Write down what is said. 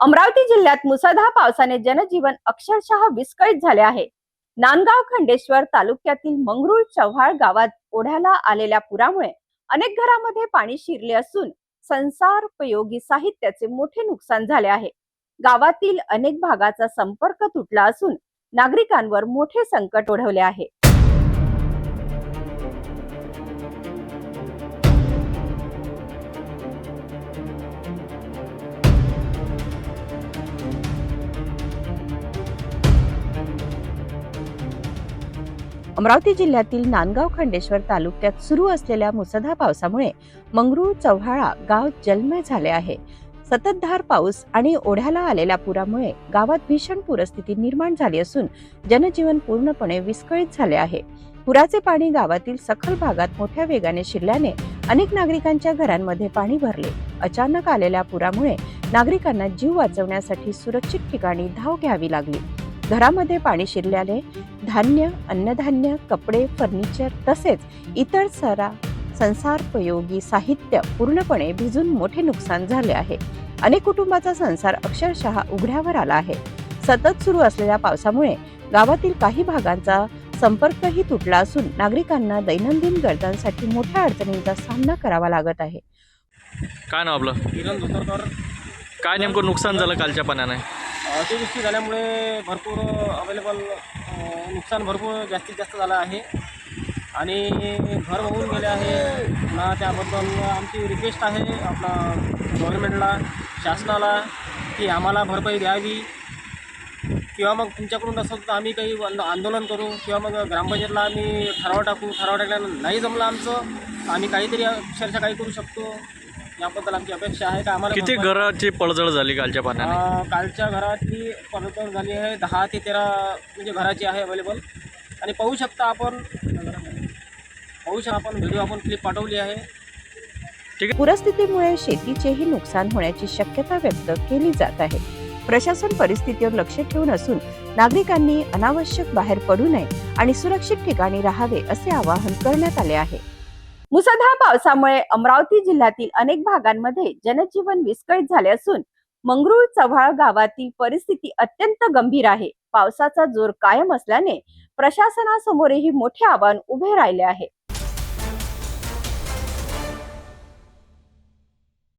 अमरावती जिल्ह्यात मुसळधार पावसाने जनजीवन अक्षरशः विस्कळीत झाले आहे। नांदगाव खंडेश्वर तालुक्यातील मंगरुळ चव्हाळ गावात ओढ्याला आलेल्या पुरामुळे अनेक घरांमध्ये पाणी शिरले असून संसारोपयोगी साहित्याचे मोठे नुकसान झाले आहे। गावातील अनेक भागाचा संपर्क तुटला असून नागरिकांवर मोठे संकट ओढवले आहे। अमरावती जिल्ह्यातील नांदगाव खंडेश्वर तालुक्यात सुरू असलेल्या मुसळधार पावसामुळे मंगरुळ चव्हाळा गाव जलमय झाले आहे। सततधार पाऊस आणि ओढ्याला आलेल्या पुरामुळे गावात भीषण पूरस्थिती निर्माण झाली असून जनजीवन पूर्णपणे विस्कळीत झाले आहे। पुराचे पाणी गावातील सखल भागात मोठ्या वेगाने शिरल्याने अनेक नागरिकांच्या घरांमध्ये पाणी भरले। अचानक आलेल्या पुरामुळे नागरिकांना जीव वाचवण्यासाठी सुरक्षित ठिकाणी धाव घ्यावी लागली। घरामध्ये पाणी शिरल्याने धान्य, अन्नधान्य, कपडे, फर्निचर तसेच इतर संसारोपयोगी साहित्य पूर्णपणे भिजून मोठे नुकसान झाले आहे। अनेक कुटुंबाचा संसार अक्षरशः उघड्यावर आला आहे। सतत सुरू असलेल्या पावसामुळे गावातील काही भागांचा संपर्कही तुटला असून नागरिकांना दैनंदिन गरजांसाठी मोठ्या अडचणींचा सामना करावा लागत आहे। काय नाव आपलं? किरण धोतरकर। काय नेमकं नुकसान झालं कालच्या पाण्याने? अतिवृष्टी झाल्यामुळे भरपूर नुकसान भरपूर जास्तीत जास्त झालं आहे आणि घर वाहून गेले आहे। पुन्हा त्याबद्दल आमची रिक्वेस्ट आहे आपला गव्हर्नमेंटला, शासनाला की आम्हाला भरपाई द्यावी किंवा मग तुमच्याकडून असं तर आम्ही काही आंदोलन करू किंवा मग ग्रामपंचायतला आम्ही ठराव टाकल्यानं नाही जमलं आमचं आम्ही काहीतरी अक्षरशः काही करू शकतो। याबद्दल आमची अपेक्षा आहे का आम्हाला किती घराची पडझड झाली कालच्या पाण्याने? कालच्या घरातली पडझड झाली आहे 10 ते 13 म्हणजे घराची आहे अवेलेबल। आणि पाहू शकता आपण व्हिडिओ क्लिप पाठवली आहे। पूरस्थितीमुळे शेतीचेही नुकसान होण्याची शक्यता व्यक्त केली जात आहे। प्रशासन परिस्थितीवर लक्ष ठेवून असून नागरिकांनी अनावश्यक बाहेर पडू नये आणि सुरक्षित ठिकाणी राहावे असे आवाहन करण्यात आले आहे। मुसळधार पावसामुळे अमरावती जिल्ह्यातील अनेक भागांमध्ये जनजीवन विस्कळीत झाले असून मंगरुळ चव्हाळ गावातील परिस्थिती अत्यंत गंभीर आहे। पावसाचा जोर कायम असल्याने प्रशासनासमोरही मोठे आव्हान उभे राहिले आहे।